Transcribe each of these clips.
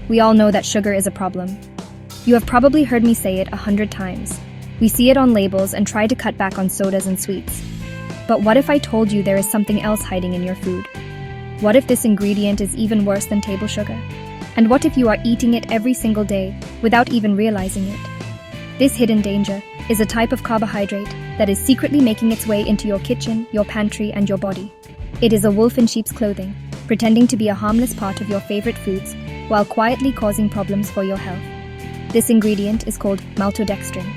We all know that sugar is a problem. You have probably heard me say it 100 times. We see it on labels and try to cut back on sodas and sweets. But what if I told you there is something else hiding in your food? What if this ingredient is even worse than table sugar? And what if you are eating it every single day without even realizing it? This hidden danger is a type of carbohydrate that is secretly making its way into your kitchen, your pantry, and your body. It is a wolf in sheep's clothing, pretending to be a harmless part of your favorite foods while quietly causing problems for your health. This ingredient is called maltodextrin.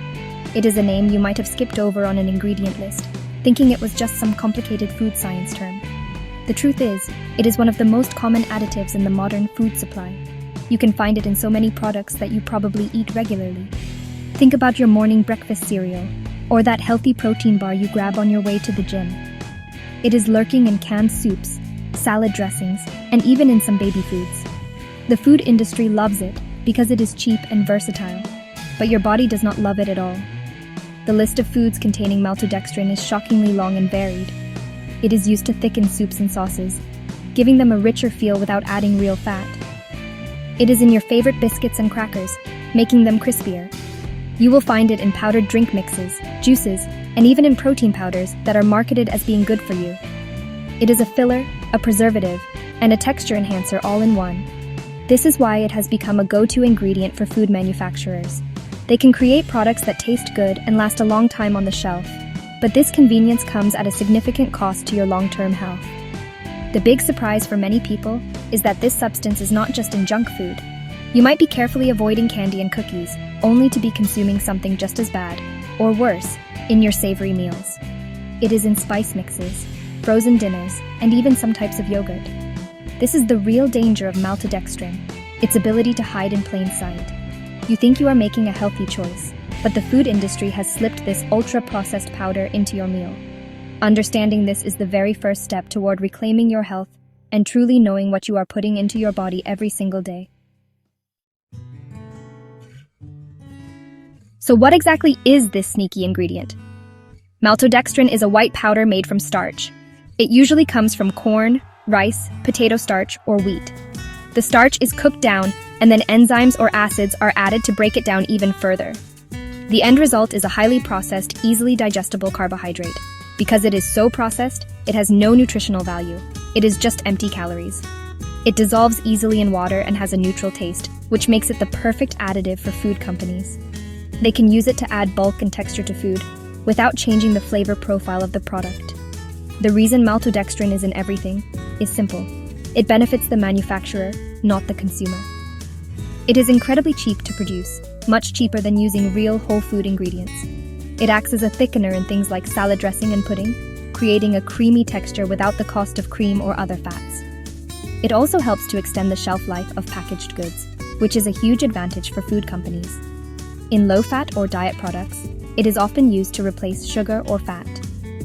It is a name you might have skipped over on an ingredient list, thinking it was just some complicated food science term. The truth is, it is one of the most common additives in the modern food supply. You can find it in so many products that you probably eat regularly. Think about your morning breakfast cereal, or that healthy protein bar you grab on your way to the gym. It is lurking in canned soups, salad dressings, and even in some baby foods. The food industry loves it because it is cheap and versatile, but your body does not love it at all. The list of foods containing maltodextrin is shockingly long and varied. It is used to thicken soups and sauces, giving them a richer feel without adding real fat. It is in your favorite biscuits and crackers, making them crispier. You will find it in powdered drink mixes, juices, and even in protein powders that are marketed as being good for you. It is a filler, a preservative, and a texture enhancer all in one. This is why it has become a go-to ingredient for food manufacturers. They can create products that taste good and last a long time on the shelf, but this convenience comes at a significant cost to your long-term health. The big surprise for many people is that this substance is not just in junk food. You might be carefully avoiding candy and cookies, only to be consuming something just as bad, or worse, in your savory meals. It is in spice mixes, frozen dinners, and even some types of yogurt. This is the real danger of maltodextrin, its ability to hide in plain sight. You think you are making a healthy choice, but the food industry has slipped this ultra-processed powder into your meal. Understanding this is the very first step toward reclaiming your health and truly knowing what you are putting into your body every single day. So what exactly is this sneaky ingredient? Maltodextrin is a white powder made from starch. It usually comes from corn, rice, potato starch, or wheat. The starch is cooked down, and then enzymes or acids are added to break it down even further. The end result is a highly processed, easily digestible carbohydrate. Because it is so processed, it has no nutritional value. It is just empty calories. It dissolves easily in water and has a neutral taste, which makes it the perfect additive for food companies. They can use it to add bulk and texture to food, without changing the flavor profile of the product. The reason maltodextrin is in everything is simple. It benefits the manufacturer, not the consumer. It is incredibly cheap to produce, much cheaper than using real whole food ingredients. It acts as a thickener in things like salad dressing and pudding, creating a creamy texture without the cost of cream or other fats. It also helps to extend the shelf life of packaged goods, which is a huge advantage for food companies. In low-fat or diet products, it is often used to replace sugar or fat,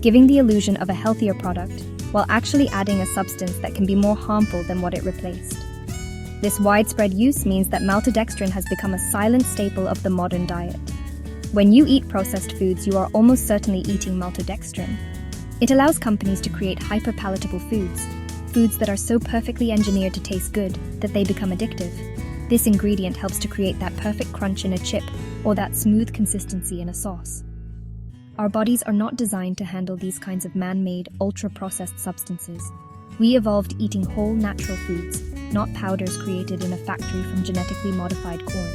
giving the illusion of a healthier product, while actually adding a substance that can be more harmful than what it replaced. This widespread use means that maltodextrin has become a silent staple of the modern diet. When you eat processed foods, you are almost certainly eating maltodextrin. It allows companies to create hyper-palatable foods that are so perfectly engineered to taste good that they become addictive. This ingredient helps to create that perfect crunch in a chip or that smooth consistency in a sauce. Our bodies are not designed to handle these kinds of man-made, ultra-processed substances. We evolved eating whole, natural foods, not powders created in a factory from genetically modified corn.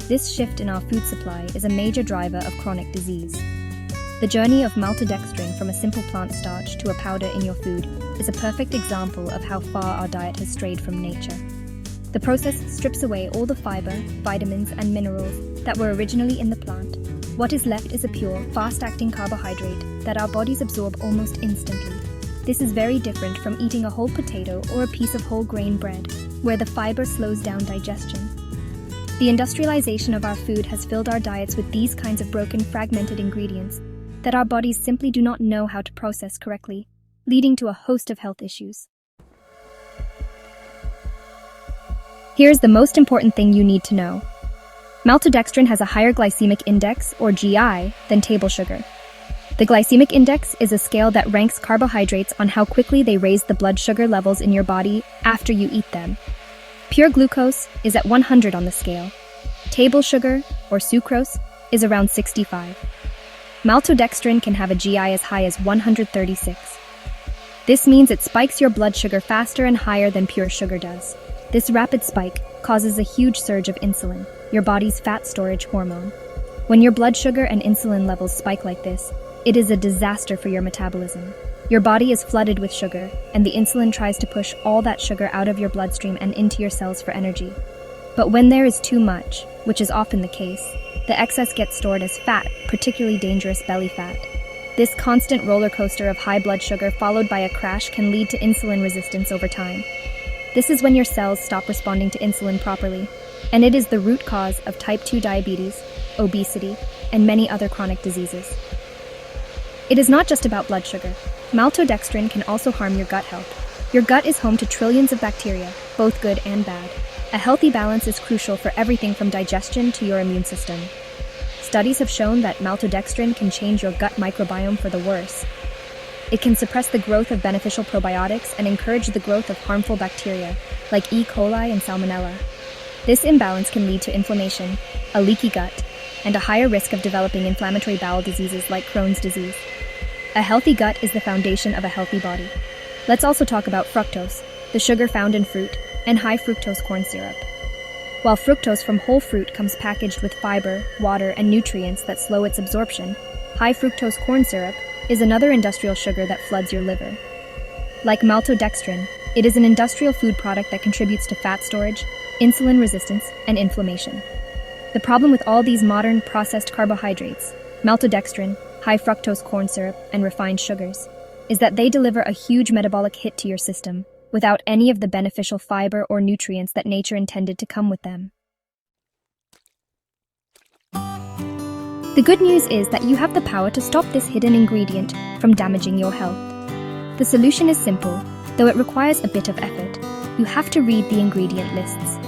This shift in our food supply is a major driver of chronic disease. The journey of maltodextrin from a simple plant starch to a powder in your food is a perfect example of how far our diet has strayed from nature. The process strips away all the fiber, vitamins, and minerals that were originally in the plant. What is left is a pure, fast-acting carbohydrate that our bodies absorb almost instantly. This is very different from eating a whole potato or a piece of whole grain bread, where the fiber slows down digestion. The industrialization of our food has filled our diets with these kinds of broken, fragmented ingredients that our bodies simply do not know how to process correctly, leading to a host of health issues. Here's the most important thing you need to know. Maltodextrin has a higher glycemic index, or GI, than table sugar. The glycemic index is a scale that ranks carbohydrates on how quickly they raise the blood sugar levels in your body after you eat them. Pure glucose is at 100 on the scale. Table sugar, or sucrose, is around 65. Maltodextrin can have a GI as high as 136. This means it spikes your blood sugar faster and higher than pure sugar does. This rapid spike causes a huge surge of insulin, your body's fat storage hormone. When your blood sugar and insulin levels spike like this, it is a disaster for your metabolism. Your body is flooded with sugar, and the insulin tries to push all that sugar out of your bloodstream and into your cells for energy. But when there is too much, which is often the case, the excess gets stored as fat, particularly dangerous belly fat. This constant roller coaster of high blood sugar followed by a crash can lead to insulin resistance over time. This is when your cells stop responding to insulin properly, and it is the root cause of type 2 diabetes, obesity, and many other chronic diseases. It is not just about blood sugar. Maltodextrin can also harm your gut health. Your gut is home to trillions of bacteria, both good and bad. A healthy balance is crucial for everything from digestion to your immune system. Studies have shown that maltodextrin can change your gut microbiome for the worse. It can suppress the growth of beneficial probiotics and encourage the growth of harmful bacteria, like E. coli and Salmonella. This imbalance can lead to inflammation, a leaky gut, and a higher risk of developing inflammatory bowel diseases like Crohn's disease. A healthy gut is the foundation of a healthy body. Let's also talk about fructose, the sugar found in fruit, and high fructose corn syrup. While fructose from whole fruit comes packaged with fiber, water, and nutrients that slow its absorption, high fructose corn syrup is another industrial sugar that floods your liver. Like maltodextrin, it is an industrial food product that contributes to fat storage, insulin resistance, and inflammation. The problem with all these modern processed carbohydrates, maltodextrin, high fructose corn syrup, and refined sugars, is that they deliver a huge metabolic hit to your system without any of the beneficial fiber or nutrients that nature intended to come with them. The good news is that you have the power to stop this hidden ingredient from damaging your health. The solution is simple, though it requires a bit of effort. You have to read the ingredient lists.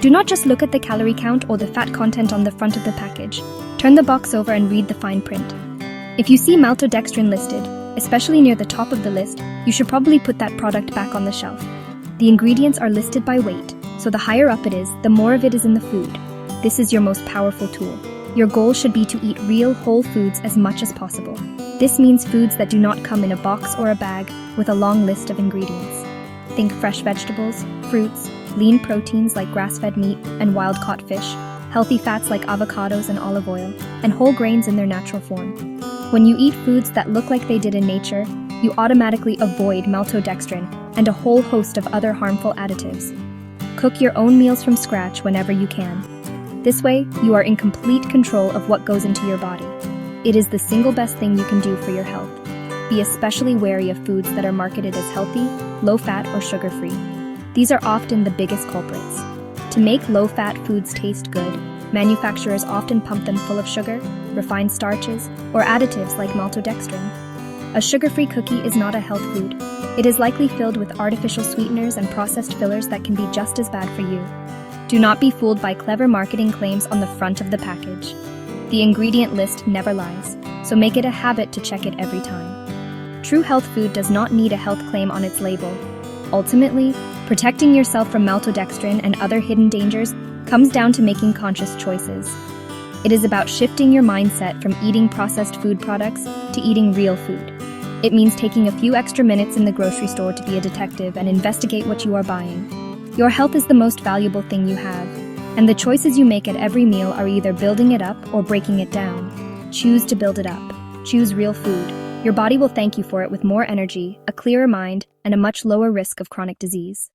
Do not just look at the calorie count or the fat content on the front of the package. Turn the box over and read the fine print. If you see maltodextrin listed, especially near the top of the list, you should probably put that product back on the shelf. The ingredients are listed by weight, so the higher up it is, the more of it is in the food. This is your most powerful tool. Your goal should be to eat real whole foods as much as possible. This means foods that do not come in a box or a bag with a long list of ingredients. Think fresh vegetables, fruits, lean proteins like grass-fed meat and wild-caught fish, healthy fats like avocados and olive oil, and whole grains in their natural form. When you eat foods that look like they did in nature, you automatically avoid maltodextrin and a whole host of other harmful additives. Cook your own meals from scratch whenever you can. This way, you are in complete control of what goes into your body. It is the single best thing you can do for your health. Be especially wary of foods that are marketed as healthy, low-fat, or sugar-free. These are often the biggest culprits. To make low-fat foods taste good, manufacturers often pump them full of sugar, refined starches, or additives like maltodextrin. A sugar-free cookie is not a health food. It is likely filled with artificial sweeteners and processed fillers that can be just as bad for you. Do not be fooled by clever marketing claims on the front of the package. The ingredient list never lies, so make it a habit to check it every time. True health food does not need a health claim on its label. Ultimately, protecting yourself from maltodextrin and other hidden dangers comes down to making conscious choices. It is about shifting your mindset from eating processed food products to eating real food. It means taking a few extra minutes in the grocery store to be a detective and investigate what you are buying. Your health is the most valuable thing you have, and the choices you make at every meal are either building it up or breaking it down. Choose to build it up. Choose real food. Your body will thank you for it with more energy, a clearer mind, and a much lower risk of chronic disease.